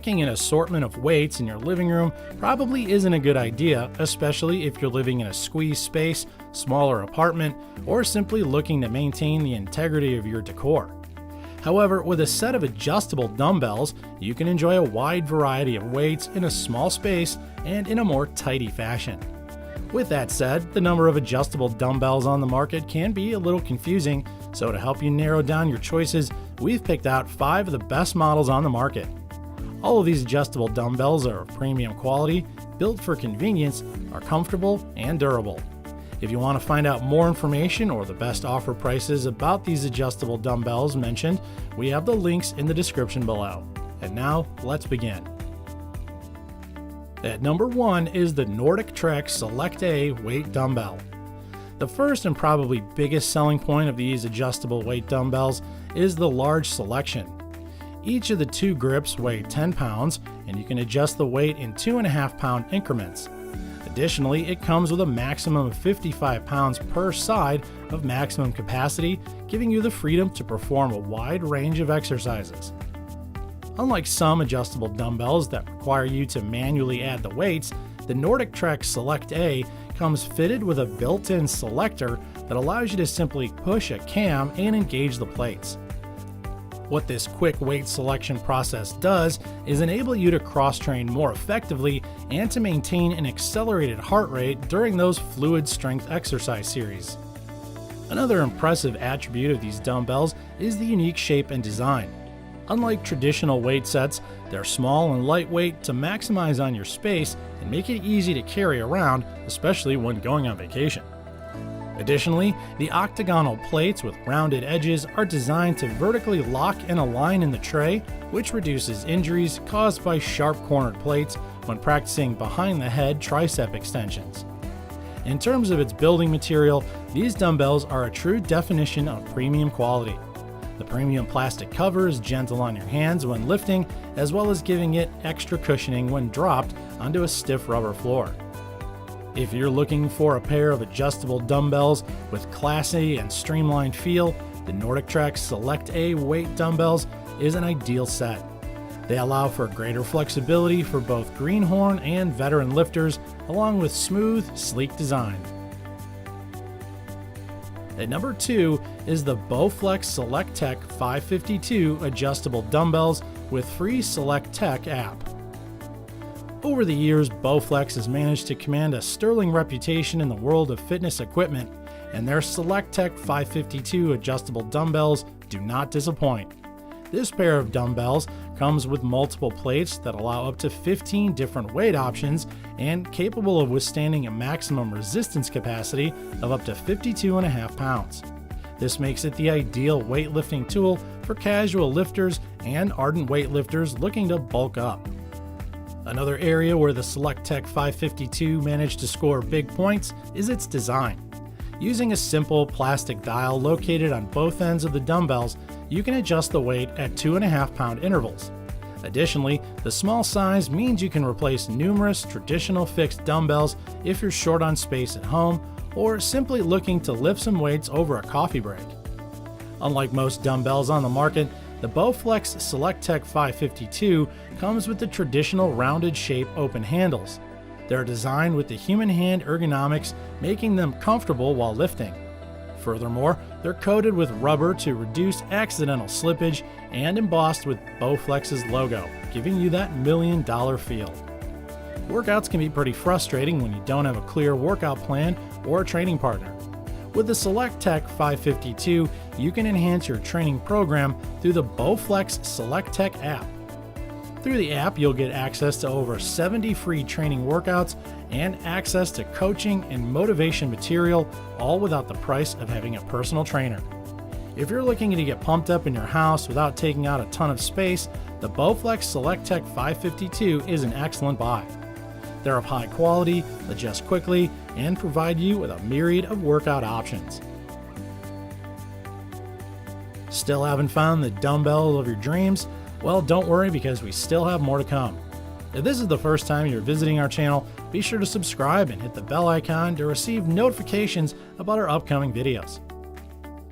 stacking an assortment of weights in your living room probably isn't a good idea, especially if you're living in a squeezed space, smaller apartment, or simply looking to maintain the integrity of your decor. However, with a set of adjustable dumbbells, you can enjoy a wide variety of weights in a small space and in a more tidy fashion. With that said, the number of adjustable dumbbells on the market can be a little confusing, so to help you narrow down your choices, we've picked out 5 of the best models on the market. All of these adjustable dumbbells are of premium quality, built for convenience, are comfortable, and durable. If you want to find out more information or the best offer prices about these adjustable dumbbells mentioned, we have the links in the description below. And now, let's begin. At number 1 is the NordicTrack Select weight dumbbell. The first and probably biggest selling point of these adjustable weight dumbbells is the large selection. Each of the 2 grips weigh 10 pounds, and you can adjust the weight in 2.5 pound increments. Additionally, it comes with a maximum of 55 pounds per side of maximum capacity, giving you the freedom to perform a wide range of exercises. Unlike some adjustable dumbbells that require you to manually add the weights, the NordicTrack Select A comes fitted with a built-in selector that allows you to simply push a cam and engage the plates. What this quick weight selection process does is enable you to cross-train more effectively and to maintain an accelerated heart rate during those fluid strength exercise series. Another impressive attribute of these dumbbells is the unique shape and design. Unlike traditional weight sets, they're small and lightweight to maximize on your space and make it easy to carry around, especially when going on vacation. Additionally, the octagonal plates with rounded edges are designed to vertically lock and align in the tray, which reduces injuries caused by sharp-cornered plates when practicing behind-the-head tricep extensions. In terms of its building material, these dumbbells are a true definition of premium quality. The premium plastic cover is gentle on your hands when lifting, as well as giving it extra cushioning when dropped onto a stiff rubber floor. If you're looking for a pair of adjustable dumbbells with classy and streamlined feel, the NordicTrack Select A weight dumbbells is an ideal set. They allow for greater flexibility for both greenhorn and veteran lifters, along with smooth, sleek design. At number 2 is the Bowflex SelectTech 552 adjustable dumbbells with free SelectTech app. Over the years, Bowflex has managed to command a sterling reputation in the world of fitness equipment, and their SelectTech 552 adjustable dumbbells do not disappoint. This pair of dumbbells comes with multiple plates that allow up to 15 different weight options and capable of withstanding a maximum resistance capacity of up to 52.5 pounds. This makes it the ideal weightlifting tool for casual lifters and ardent weightlifters looking to bulk up. Another area where the SelectTech 552 managed to score big points is its design. Using a simple plastic dial located on both ends of the dumbbells, you can adjust the weight at 2.5 pound intervals. Additionally, the small size means you can replace numerous traditional fixed dumbbells if you're short on space at home or simply looking to lift some weights over a coffee break. Unlike most dumbbells on the market, the Bowflex SelectTech 552 comes with the traditional rounded shape open handles. They're designed with the human hand ergonomics, making them comfortable while lifting. Furthermore, they're coated with rubber to reduce accidental slippage and embossed with Bowflex's logo, giving you that $1 million feel. Workouts can be pretty frustrating when you don't have a clear workout plan or a training partner. With the SelectTech 552, you can enhance your training program through the Bowflex SelectTech app. Through the app, you'll get access to over 70 free training workouts and access to coaching and motivation material, all without the price of having a personal trainer. If you're looking to get pumped up in your house without taking out a ton of space, the Bowflex SelectTech 552 is an excellent buy. They're of high quality, adjust quickly, and provide you with a myriad of workout options. Still haven't found the dumbbell of your dreams? Well, don't worry, because we still have more to come. If this is the first time you're visiting our channel, be sure to subscribe and hit the bell icon to receive notifications about our upcoming videos.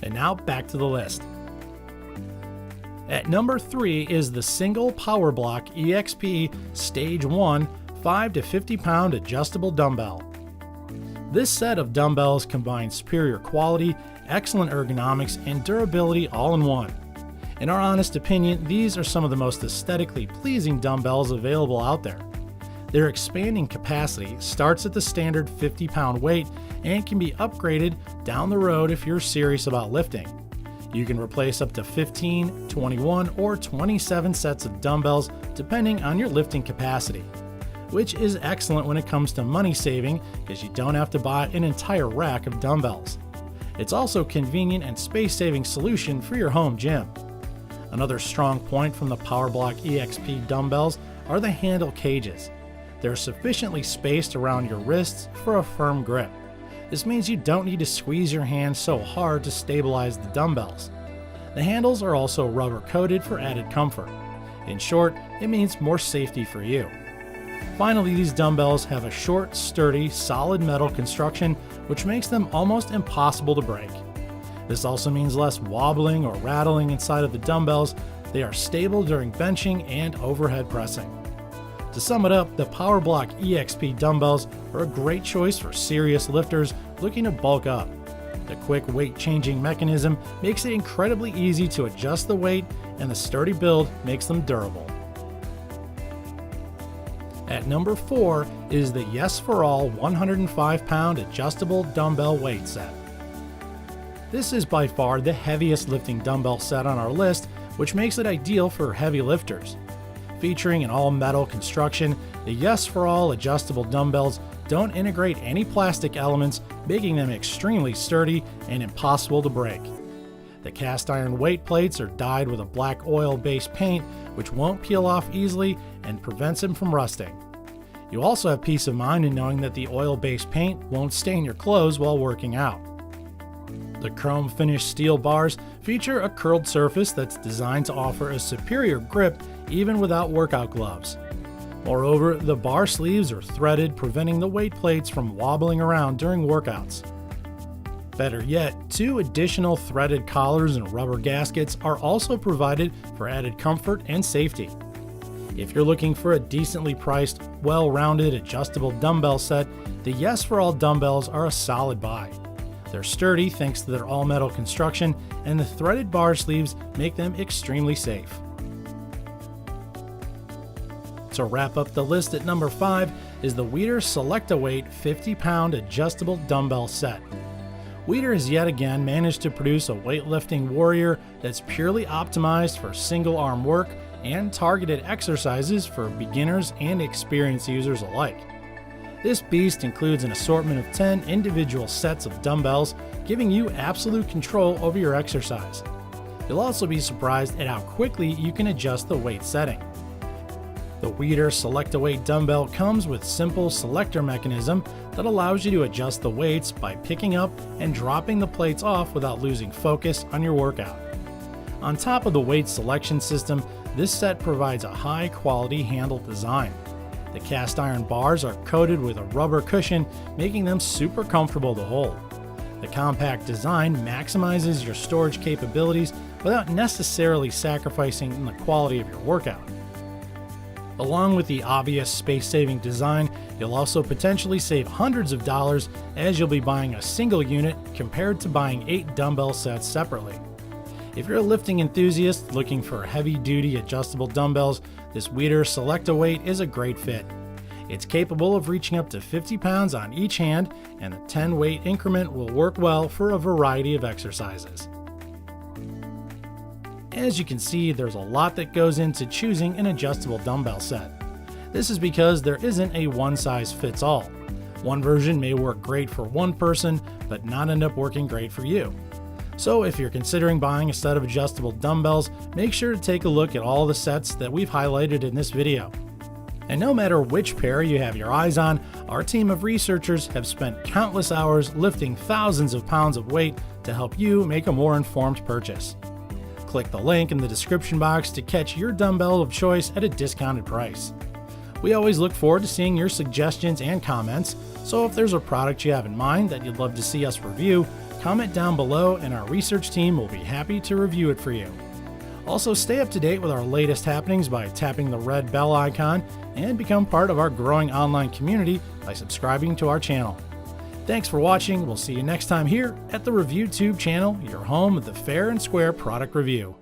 And now back to the list. At number 3 is the single PowerBlock EXP Stage 1 5 to 50 pound adjustable dumbbell. This set of dumbbells combines superior quality, excellent ergonomics, and durability all in one. In our honest opinion, these are some of the most aesthetically pleasing dumbbells available out there. Their expanding capacity starts at the standard 50-pound weight and can be upgraded down the road if you're serious about lifting. You can replace up to 15, 21, or 27 sets of dumbbells depending on your lifting capacity, which is excellent when it comes to money saving because you don't have to buy an entire rack of dumbbells. It's also a convenient and space-saving solution for your home gym. Another strong point from the PowerBlock EXP dumbbells are the handle cages. They're sufficiently spaced around your wrists for a firm grip. This means you don't need to squeeze your hand so hard to stabilize the dumbbells. The handles are also rubber coated for added comfort. In short, it means more safety for you. Finally, these dumbbells have a short, sturdy, solid metal construction which makes them almost impossible to break. This also means less wobbling or rattling inside of the dumbbells. They are stable during benching and overhead pressing. To sum it up, the PowerBlock EXP dumbbells are a great choice for serious lifters looking to bulk up. The quick weight changing mechanism makes it incredibly easy to adjust the weight, and the sturdy build makes them durable. At number 4 is the Yes4All 105-pound adjustable dumbbell weight set. This is by far the heaviest lifting dumbbell set on our list, which makes it ideal for heavy lifters. Featuring an all-metal construction, the Yes4All adjustable dumbbells don't integrate any plastic elements, making them extremely sturdy and impossible to break. The cast iron weight plates are dyed with a black oil-based paint, which won't peel off easily and prevents them from rusting. You also have peace of mind in knowing that the oil-based paint won't stain your clothes while working out. The chrome-finished steel bars feature a curled surface that's designed to offer a superior grip even without workout gloves. Moreover, the bar sleeves are threaded, preventing the weight plates from wobbling around during workouts. Better yet, 2 additional threaded collars and rubber gaskets are also provided for added comfort and safety. If you're looking for a decently priced, well-rounded adjustable dumbbell set, the Yes4All dumbbells are a solid buy. They're sturdy thanks to their all-metal construction, and the threaded bar sleeves make them extremely safe. To wrap up the list at number 5 is the Weider SelectTech 50-pound adjustable dumbbell set. Weider has yet again managed to produce a weightlifting warrior that's purely optimized for single-arm work and targeted exercises for beginners and experienced users alike. This beast includes an assortment of 10 individual sets of dumbbells, giving you absolute control over your exercise. You'll also be surprised at how quickly you can adjust the weight setting. The Weider SelectTech dumbbell comes with simple selector mechanism that allows you to adjust the weights by picking up and dropping the plates off without losing focus on your workout. On top of the weight selection system, this set provides a high-quality handle design. The cast iron bars are coated with a rubber cushion, making them super comfortable to hold. The compact design maximizes your storage capabilities without necessarily sacrificing the quality of your workout. Along with the obvious space-saving design, you'll also potentially save hundreds of dollars as you'll be buying a single unit compared to buying 8 dumbbell sets separately. If you're a lifting enthusiast looking for heavy-duty adjustable dumbbells, this Weider SelectTech is a great fit. It's capable of reaching up to 50 pounds on each hand, and the 10-weight increment will work well for a variety of exercises. As you can see, there's a lot that goes into choosing an adjustable dumbbell set. This is because there isn't a one-size-fits-all. One version may work great for one person, but not end up working great for you. So if you're considering buying a set of adjustable dumbbells, make sure to take a look at all the sets that we've highlighted in this video. And no matter which pair you have your eyes on, our team of researchers have spent countless hours lifting thousands of pounds of weight to help you make a more informed purchase. Click the link in the description box to catch your dumbbell of choice at a discounted price. We always look forward to seeing your suggestions and comments, so if there's a product you have in mind that you'd love to see us review, comment down below and our research team will be happy to review it for you. Also, stay up to date with our latest happenings by tapping the red bell icon and become part of our growing online community by subscribing to our channel. Thanks for watching. We'll see you next time here at the ReviewTube channel, your home of the fair and square product review.